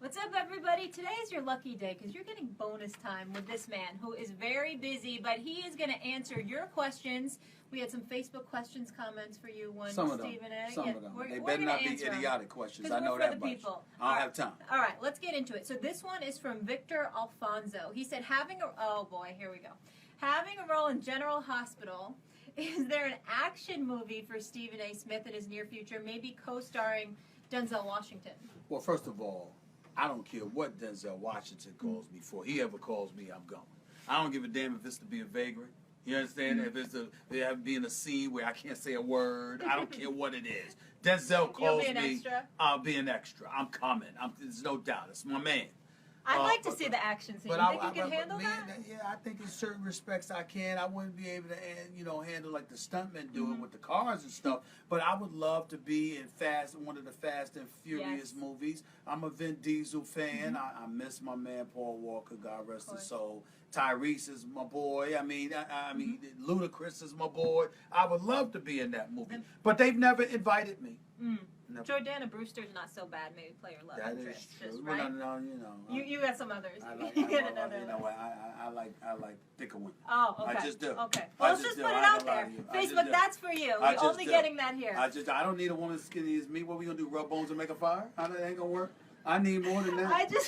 What's up, everybody? Today is your lucky day because you're getting bonus time with this man who is very busy, but he is going to answer your questions. We had some Facebook questions, comments for you. Some of them. Some of them. They better not be idiotic questions. I know that much. People. I don't have time. All right, let's get into it. So this one is from Victor Alfonso. He said, oh boy, here we go. Having a role in General Hospital, is there an action movie for Stephen A. Smith in his near future, maybe co-starring Denzel Washington? Well, first of all, I don't care what Denzel Washington calls me for. He ever calls me, I'm going. I don't give a damn if it's to be a vagrant. You understand? If it's to be in a scene where I can't say a word, I don't care what it is. Denzel calls me, extra? I'll be an extra. I'm coming. There's no doubt. It's my man. I'd like to see the action scene. You think you can handle that? Yeah, I think in certain respects I can. I wouldn't be able to, handle like the stuntmen do it with the cars and stuff. But I would love to be in one of the Fast and Furious movies. I'm a Vin Diesel fan. I miss my man Paul Walker. God rest his soul. Tyrese is my boy. I mean, Ludacris is my boy. I would love to be in that movie, but they've never invited me. Jordana Brewster's not so bad. Maybe play her love interest. That is true. Right? No, you got some others. I like thicker women. Oh, okay. I just do. Okay. Well, let's just put it out there. Facebook, that's for you. We're only getting that here. I don't need a woman as skinny as me. What are we gonna do? Rub bones and make a fire? That ain't gonna work. I need more than that. I need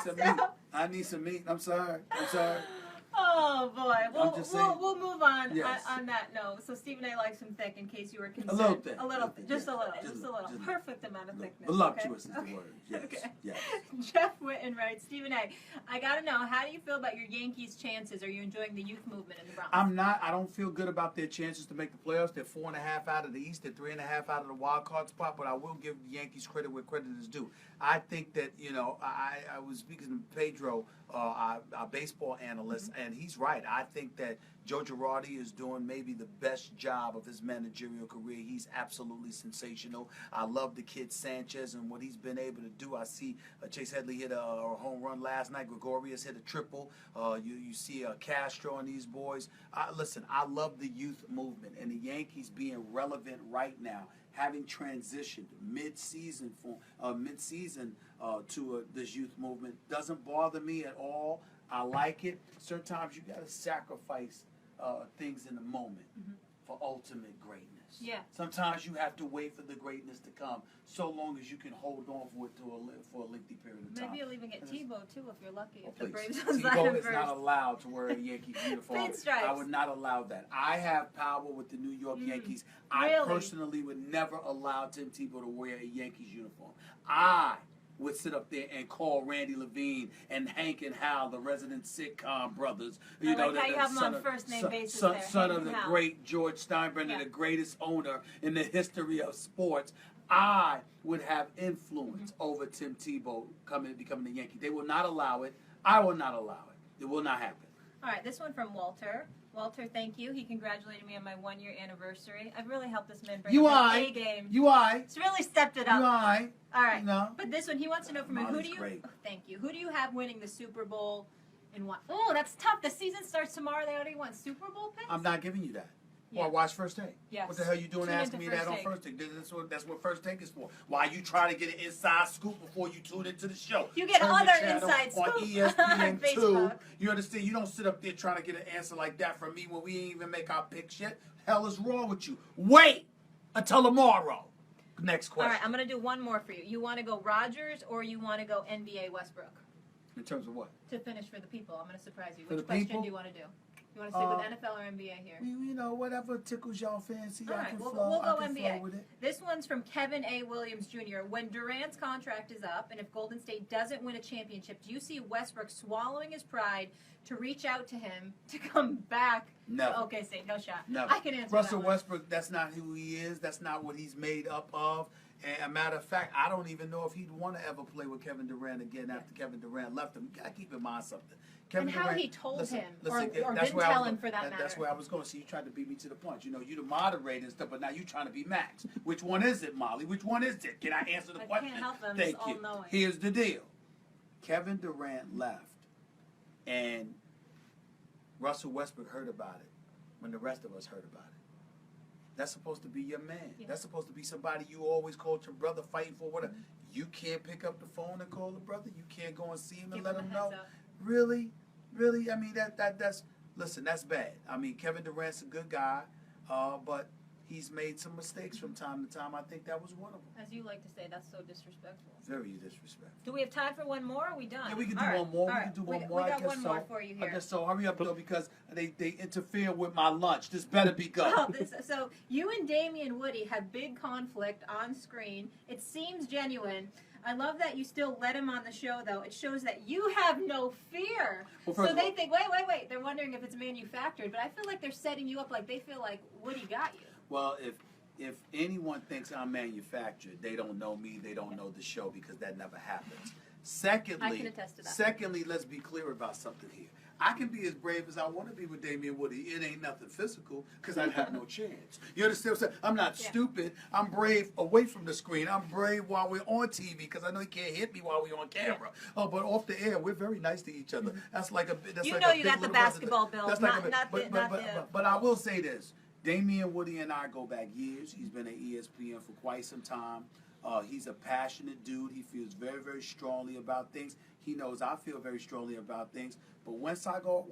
some meat. I need some meat. I'm sorry. Oh boy, we'll move on yes. on that note. So Stephen A. likes him thick, in case you were concerned. A little thick. Just a little. Perfect amount of thickness. Voluptuous is the word. Yes. Okay. Yes. Jeff Witten writes, Stephen A., I gotta know, how do you feel about your Yankees' chances? Are you enjoying the youth movement in the Bronx? I'm not. I don't feel good about their chances to make the playoffs. They're 4.5 out of the East. They're 3.5 out of the wild card spot. But I will give the Yankees credit where credit is due. I think that I was speaking to Pedro, our baseball analyst, and he's right. I think that Joe Girardi is doing maybe the best job of his managerial career. He's absolutely sensational. I love the kid Sanchez and what he's been able to do. I see Chase Headley hit a home run last night. Gregorius hit a triple. You see Castro and these boys. Listen, I love the youth movement and the Yankees being relevant right now, having transitioned mid-season to this youth movement doesn't bother me at all. I like it. Certain times you got to sacrifice things in the moment for ultimate greatness. Yeah. Sometimes you have to wait for the greatness to come, so long as you can hold on for it for a lengthy period of time. Maybe you'll even get Tebow too if you're lucky. Well, if the Braves Tebow is not allowed to wear a Yankee uniform. Pinstripes. I would not allow that. I have power with the New York Yankees. Really? I personally would never allow Tim Tebow to wear a Yankees uniform. I would sit up there and call Randy Levine and Hank and Hal, the resident sitcom brothers. You have them on first name basis there. Son of the great George Steinbrenner, the greatest owner in the history of sports. I would have influence over Tim Tebow becoming a Yankee. They will not allow it. I will not allow it. It will not happen. All right, this one from Walter. Walter, thank you. He congratulated me on my 1-year anniversary. I've really helped this man bring up the A game. It's really stepped it up. All right. No. But this one, he wants to know from me, thank you. Who do you have winning the Super Bowl and what? Oh, that's tough. The season starts tomorrow. They already won Super Bowl picks? I'm not giving you that. Yeah. Well, watch First Take. Yes. What the hell you doing asking me that on First Take? That's what First Take is for. Why you trying to get an inside scoop before you tune into the show? You get other inside scoops on ESPN 2. You understand? You don't sit up there trying to get an answer like that from me when we ain't even make our picks yet. Hell is wrong with you? Wait until tomorrow. Next question. All right, I'm going to do one more for you. You want to go Rodgers or you want to go NBA Westbrook? In terms of what? To finish for the people. I'm going to surprise you. For Which the question people? do you want to do? You want to stick with NFL or NBA here? Whatever tickles y'all fancy. All I right, can we'll flow. go I can NBA. flow with it. This one's from Kevin A. Williams Jr. When Durant's contract is up, and if Golden State doesn't win a championship, do you see Westbrook swallowing his pride to reach out to him to come back? Never. Okay, say no shot. Never. I can answer Russell that one. Westbrook, that's not who he is. That's not what he's made up of. And a matter of fact, I don't even know if he'd want to ever play with Kevin Durant again after Kevin Durant left him. You got to keep in mind something. Kevin and how Durant, he told him, or that's didn't where tell him for that matter. That's where I was going. See, you tried to beat me to the punch. You the moderator and stuff, but now you trying to be Max. Which one is it, Molly? Which one is it? Can I answer the question? I can't help them. Thank you. All-knowing. Here's the deal. Kevin Durant left, and Russell Westbrook heard about it when the rest of us heard about it. That's supposed to be your man. Yeah. That's supposed to be somebody you always called your brother, fighting for whatever. You can't pick up the phone and call the brother. You can't go and see him and Give let him him a know. heads up. Really? I mean, that's listen. That's bad. I mean, Kevin Durant's a good guy, but he's made some mistakes from time to time. I think that was one of them. As you like to say, that's so disrespectful. Very disrespectful. Do we have time for one more? Or are we done? Yeah, we can do All right. one more. All We right. can do one We more. got one more for you here. I guess so. Hurry up, though, because they interfere with my lunch. This better be good. Oh, so you and Damian Woody have big conflict on screen. It seems genuine. I love that you still let him on the show, though. It shows that you have no fear. Well, so they think, wait. They're wondering if it's manufactured. But I feel like they're setting you up like they feel like Woody got you. Well, if anyone thinks I'm manufactured, they don't know me. They don't know the show, because that never happens. Secondly, I can attest to that. Secondly, let's be clear about something here. I can be as brave as I want to be with Damian Woody. It ain't nothing physical, because I'd have no chance. You understand what I'm saying? I'm not stupid. I'm brave away from the screen. I'm brave while we're on TV, because I know he can't hit me while we're on camera. Oh, but off the air, we're very nice to each other. That's like a that's You like know a you big got the little basketball brother. build, That's like not but I will say this. Damian Woody and I go back years. He's been at ESPN for quite some time. He's a passionate dude. He feels very, very strongly about things. He knows I feel very strongly about things. But once I go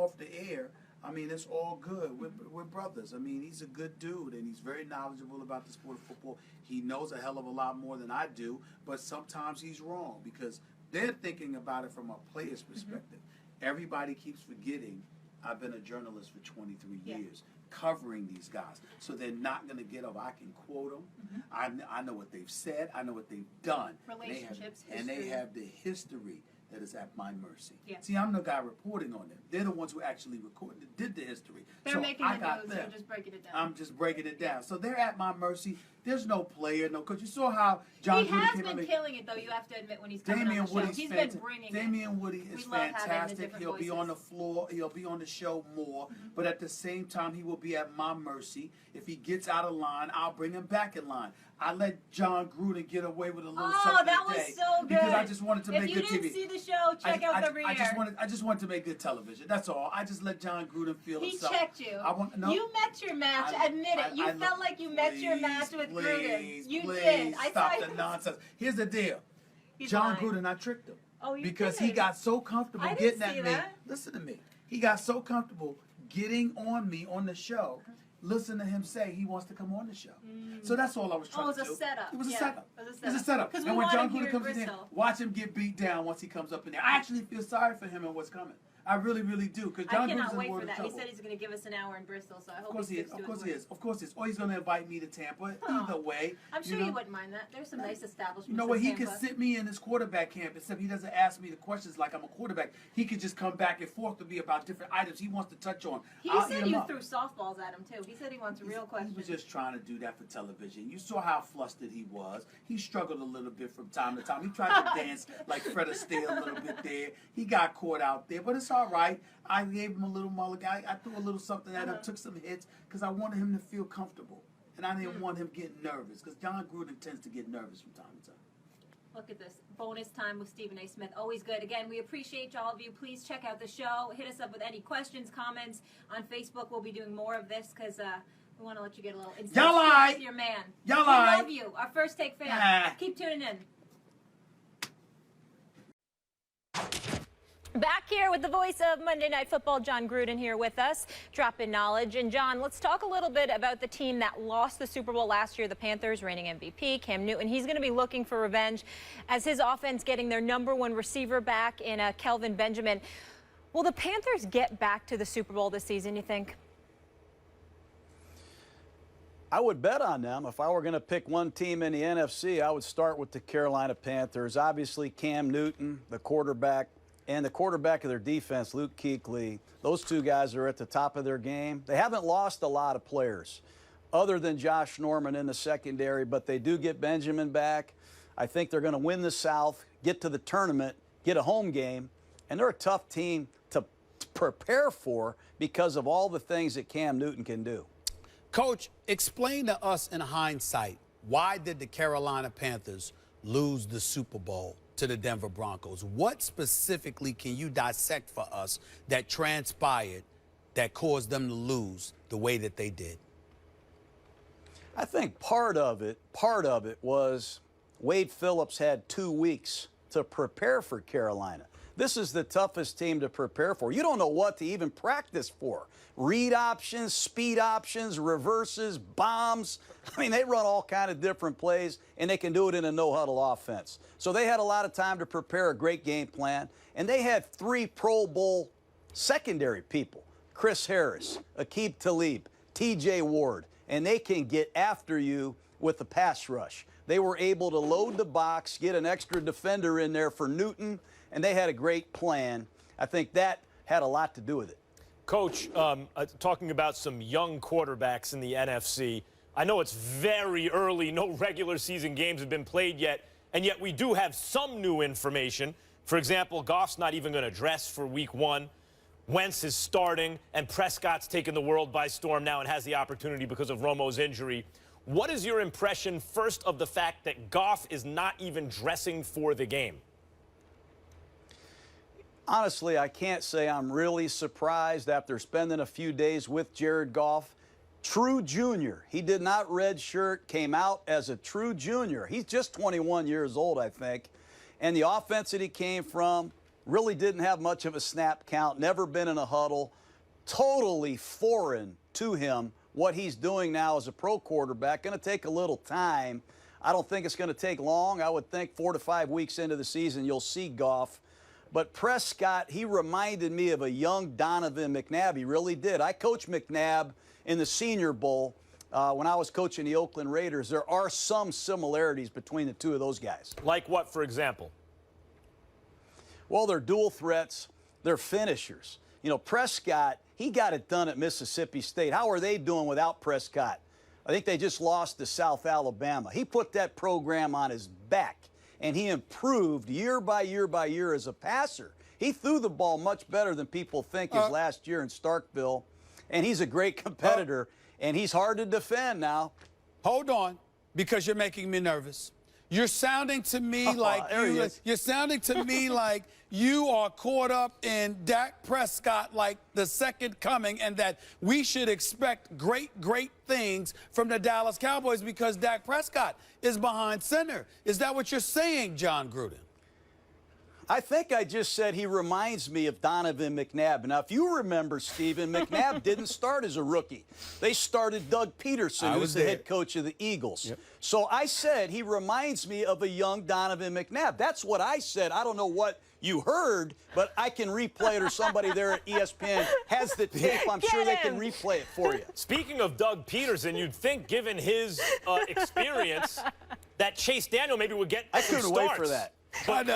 off the air, I mean, it's all good. We're brothers. I mean, he's a good dude, and he's very knowledgeable about the sport of football. He knows a hell of a lot more than I do, but sometimes he's wrong, because they're thinking about it from a player's perspective. Everybody keeps forgetting I've been a journalist for 23 years. Covering these guys, so they're not going to get up. I can quote them. I know what they've said. I know what they've done. Relationships, and they have the history that is at my mercy. Yeah. See, I'm the guy reporting on them. They're the ones who actually did the history. They're so making I the got news. them. You're just breaking it down. I'm just breaking it down. So they're at my mercy. There's no player, no coach. You saw how John He Gruden has came been killing it, though. You have to admit, when he's coming Damian on the show, Woody's he's fantastic. been bringing Damian Woody is We love having the fantastic. different He'll be on the voices. floor. He'll be on the show more. But at the same time, he will be at my mercy. If he gets out of line, I'll bring him back in line. I let John Gruden get away with a little something that was today so good. because I just wanted to make good If you TV. didn't see the show, check out the rear. I just wanted to make good television. That's all. I just let John Gruden feel He himself. checked you. You met your match. Admit it. You felt like you met your match with Gruden. You did. I Stop saw the you. nonsense. Here's the deal. He's John lying. Gruden, I tricked him. Oh, you because did. he got so comfortable I getting didn't at see me. that. Listen to me. He got so comfortable getting on me on the show. Listen to him say he wants to come on the show. So that's all I was trying to do. It was a setup. It was a Yeah, setup. it was a It was a setup. setup. 'Cause we And when want John him here Gruden in comes in there, Bristol. watch him get beat down once he comes up in there. I actually feel sorry for him and what's coming. I really, really do. Because I John cannot Gruden's in wait world for of that. trouble. He said he's going to give us an hour in Bristol, so I hope Of course he is. sticks to Of course his he word. is. Of course he is. Or he's going to invite me to Tampa. Oh. Either way. I'm sure know? you wouldn't mind that. There's some nice establishments. You know what? in He Tampa. could sit me in his quarterback camp, except he doesn't ask me the questions like I'm a quarterback. He could just come back and forth to me about different items he wants to touch on. He I'll eat said him you up. threw softballs at him, too. He said he wants real He questions. was just trying to do that for television. You saw how flustered he was. He struggled a little bit from time to time. He tried to dance like Fred Astaire a little bit there. He got caught out there, but it's all right. I gave him a little mulligan. I threw a little something at him, took some hits, because I wanted him to feel comfortable. And I didn't want him getting nervous, because John Gruden tends to get nervous from time to time. Look at this. Bonus time with Stephen A. Smith. Always good. Again, we appreciate all of you. Please check out the show. Hit us up with any questions, comments. On Facebook, we'll be doing more of this because we want to let you get a little inside Y'all lie. with your man. Y'all We lie. love you. Our First Take fans. Ah. Keep tuning in. Back here with the voice of Monday Night Football, John Gruden here with us, dropping knowledge. And John, let's talk a little bit about the team that lost the Super Bowl last year, the Panthers, reigning MVP, Cam Newton. He's going to be looking for revenge as his offense getting their #1 receiver back in Kelvin Benjamin. Will the Panthers get back to the Super Bowl this season, you think? I would bet on them. If I were going to pick one team in the NFC, I would start with the Carolina Panthers. Obviously, Cam Newton, the quarterback, and the quarterback of their defense, Luke Kuechly. Those two guys are at the top of their game. They haven't lost a lot of players other than Josh Norman in the secondary, but they do get Benjamin back. I think they're going to win the South, get to the tournament, get a home game, and they're a tough team to prepare for because of all the things that Cam Newton can do. Coach, explain to us in hindsight, why did the Carolina Panthers lose the Super Bowl to the Denver Broncos? What specifically can you dissect for us that transpired that caused them to lose the way that they did? I think part of it was Wade Phillips had 2 weeks to prepare for Carolina. This is the toughest team to prepare for. You don't know what to even practice for. Read options, speed options, reverses, bombs. I mean, they run all kind of different plays, and they can do it in a no-huddle offense. So they had a lot of time to prepare a great game plan, and they had 3 Pro Bowl secondary people, Chris Harris, Aqib Talib, T.J. Ward, and they can get after you with the pass rush. They were able to load the box, get an extra defender in there for Newton, and they had a great plan. I think that had a lot to do with it. Coach, talking about some young quarterbacks in the NFC, I know it's very early, no regular season games have been played yet, and yet we do have some new information. For example, Goff's not even going to dress for week 1. Wentz is starting, and Prescott's taken the world by storm now and has the opportunity because of Romo's injury. What is your impression, first, of the fact that Goff is not even dressing for the game? Honestly, I can't say I'm really surprised after spending a few days with Jared Goff. True junior. He did not redshirt, came out as a true junior. He's just 21 years old, I think. And the offense that he came from really didn't have much of a snap count, never been in a huddle. Totally foreign to him what he's doing now as a pro quarterback. Going to take a little time. I don't think it's going to take long. I would think 4 to 5 weeks into the season you'll see Goff. But Prescott, he reminded me of a young Donovan McNabb. He really did. I coached McNabb in the Senior Bowl when I was coaching the Oakland Raiders. There are some similarities between the two of those guys. Like what, for example? Well, they're dual threats. They're finishers. You know, Prescott, he got it done at Mississippi State. How are they doing without Prescott? I think they just lost to South Alabama. He put that program on his back, and he improved year by year by year as a passer. He threw the ball much better than people think his last year in Starkville, and he's a great competitor, and he's hard to defend now. Hold on, because you're making me nervous. You're sounding to me like you're sounding to me like you are caught up in Dak Prescott like the second coming, and that we should expect great things from the Dallas Cowboys because Dak Prescott is behind center. Is that what you're saying, John Gruden? I think I just said he reminds me of Donovan McNabb. Now, if you remember, Stephen, McNabb didn't start as a rookie. They started Doug Peterson, who's the head coach of the Eagles. Yep. So I said he reminds me of a young Donovan McNabb. That's what I said. I don't know what you heard, but I can replay it, or somebody there at ESPN has the tape. I'm sure they can replay it for you. Speaking of Doug Peterson, you'd think, given his experience, that Chase Daniel maybe would get some starts. I couldn't wait for that. But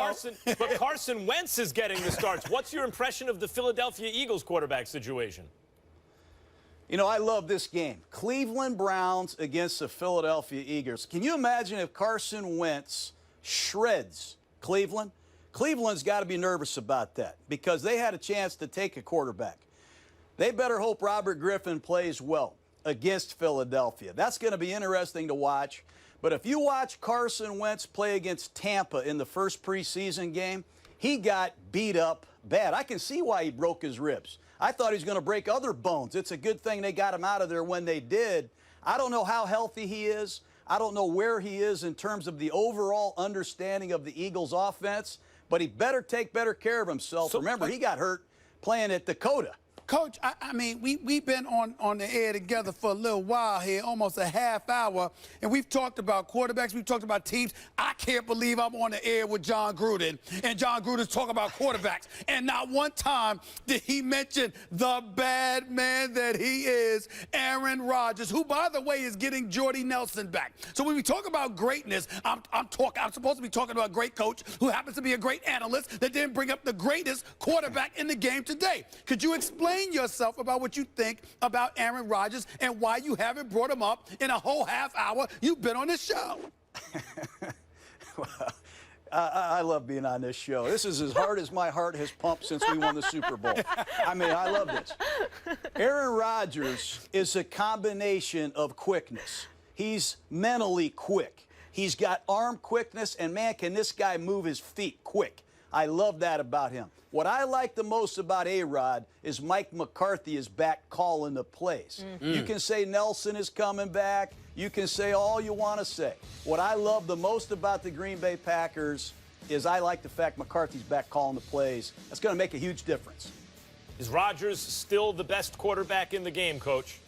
Carson Wentz is getting the starts. What's your impression of the Philadelphia Eagles quarterback situation? You know, I love this game. Cleveland Browns against the Philadelphia Eagles. Can you imagine if Carson Wentz shreds Cleveland? Cleveland's got to be nervous about that because they had a chance to take a quarterback. They better hope Robert Griffin plays well against Philadelphia. That's going to be interesting to watch. But if you watch Carson Wentz play against Tampa in the first preseason game, he got beat up bad. I can see why he broke his ribs. I thought he was going to break other bones. It's a good thing they got him out of there when they did. I don't know how healthy he is. I don't know where he is in terms of the overall understanding of the Eagles' offense, but he better take better care of himself. So, remember, he got hurt playing at Dakota. Coach, I mean, we've been on the air together for a little while here, almost a half hour, and we've talked about quarterbacks, we've talked about teams. I can't believe I'm on the air with John Gruden, and John Gruden's talking about quarterbacks, and not one time did he mention the bad man that he is, Aaron Rodgers, who, by the way, is getting Jordy Nelson back. So when we talk about greatness, I'm supposed to be talking about a great coach who happens to be a great analyst that didn't bring up the greatest quarterback in the game today. Could you explain yourself about what you think about Aaron Rodgers and why you haven't brought him up in a whole half hour you've been on this show? Well, I love being on this show. This is as hard as my heart has pumped since we won the Super Bowl. I mean, I love this. Aaron Rodgers is a combination of quickness. He's mentally quick. He's got arm quickness, and man, can this guy move his feet quick. I love that about him. What I like the most about A-Rod is Mike McCarthy is back calling the plays. You can say Nelson is coming back. You can say all you want to say. What I love the most about the Green Bay Packers is I like the fact McCarthy's back calling the plays. That's going to make a huge difference. Is Rodgers still the best quarterback in the game, Coach?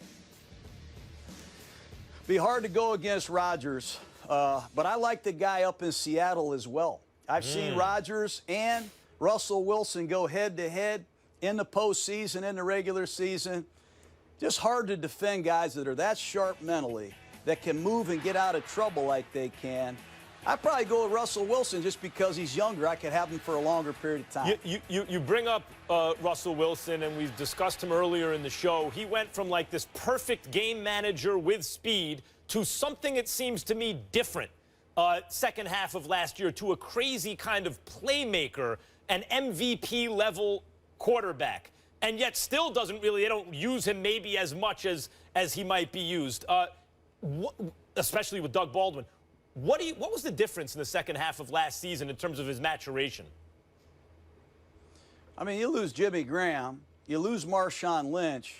Be hard to go against Rodgers, but I like the guy up in Seattle as well. I've seen Rodgers and Russell Wilson go head-to-head in the postseason, in the regular season. Just hard to defend guys that are that sharp mentally, that can move and get out of trouble like they can. I'd probably go with Russell Wilson just because he's younger. I could have him for a longer period of time. You bring up Russell Wilson, and we've discussed him earlier in the show. He went from like this perfect game manager with speed to something that seems to me different second half of last year, to a crazy kind of playmaker, an MVP-level quarterback. And yet still doesn't really, they don't use him maybe as much as he might be used, especially with Doug Baldwin. What was the difference in the second half of last season in terms of his maturation? I mean, you lose Jimmy Graham, you lose Marshawn Lynch.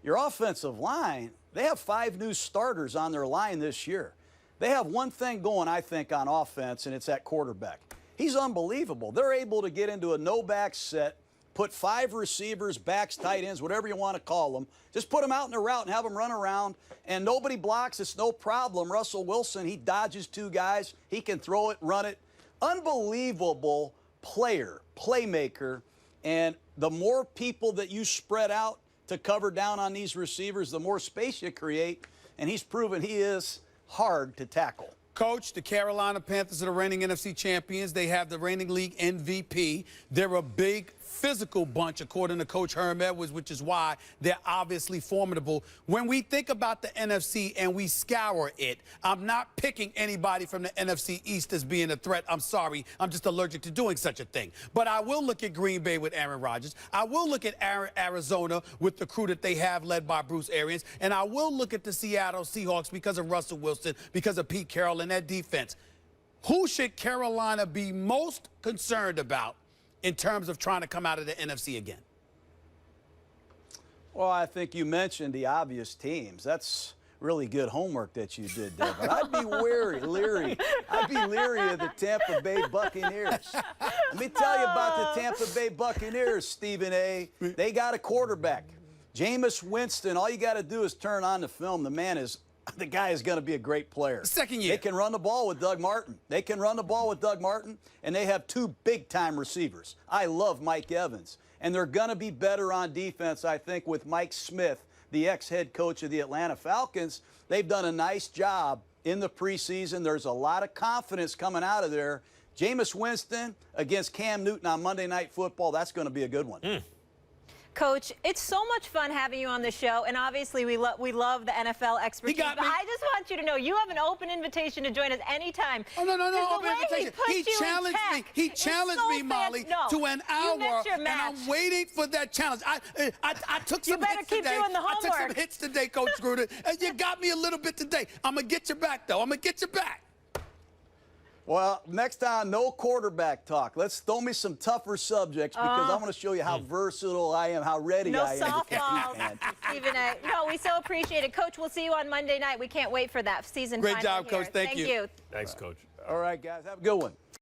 Your offensive line, they have 5 new starters on their line this year. They have one thing going, I think, on offense, and it's that quarterback. He's unbelievable. They're able to get into a no-back set, put 5 receivers, backs, tight ends, whatever you want to call them. Just put them out in the route and have them run around, and nobody blocks. It's no problem. Russell Wilson, he dodges 2 guys. He can throw it, run it. Unbelievable player, playmaker, and the more people that you spread out to cover down on these receivers, the more space you create, and he's proven he is hard to tackle. Coach, the Carolina Panthers are the reigning NFC champions. They have the reigning league MVP. They're a big physical bunch, according to Coach Herm Edwards, which is why they're obviously formidable. When we think about the NFC and we scour it, I'm not picking anybody from the NFC East as being a threat. I'm sorry. I'm just allergic to doing such a thing. But I will look at Green Bay with Aaron Rodgers. I will look at Arizona with the crew that they have led by Bruce Arians. And I will look at the Seattle Seahawks because of Russell Wilson, because of Pete Carroll and that defense. Who should Carolina be most concerned about in terms of trying to come out of the NFC again? Well, I think you mentioned the obvious teams. That's really good homework that you did there. But I'd be leery. I'd be leery of the Tampa Bay Buccaneers. Let me tell you about the Tampa Bay Buccaneers, Stephen A. They got a quarterback. Jameis Winston, all you got to do is turn on the film. The guy is going to be a great player. Second year. They can run the ball with Doug Martin. And they have 2 big-time receivers. I love Mike Evans. And they're going to be better on defense, I think, with Mike Smith, the ex-head coach of the Atlanta Falcons. They've done a nice job in the preseason. There's a lot of confidence coming out of there. Jameis Winston against Cam Newton on Monday Night Football, that's going to be a good one. Coach, it's so much fun having you on the show, and obviously we love the NFL expertise. He got me. But I just want you to know you have an open invitation to join us anytime. Oh, no, Open invitation. He challenged me. He challenged me, Molly, to an hour, and I'm waiting for that challenge. I took some hits today. You better keep doing the homework. I took some hits today, Coach Gruden, and you got me a little bit today. I'm going to get you back, though. I'm going to get you back. Well, next time, no quarterback talk. Let's throw me some tougher subjects because I want to show you how versatile I am, how ready I am. No softballs, Stephen A. No, we so appreciate it. Coach, we'll see you on Monday night. We can't wait for that season Great final job, here. Coach. Thank you. you. Thanks, Coach. All right, guys, have a good one.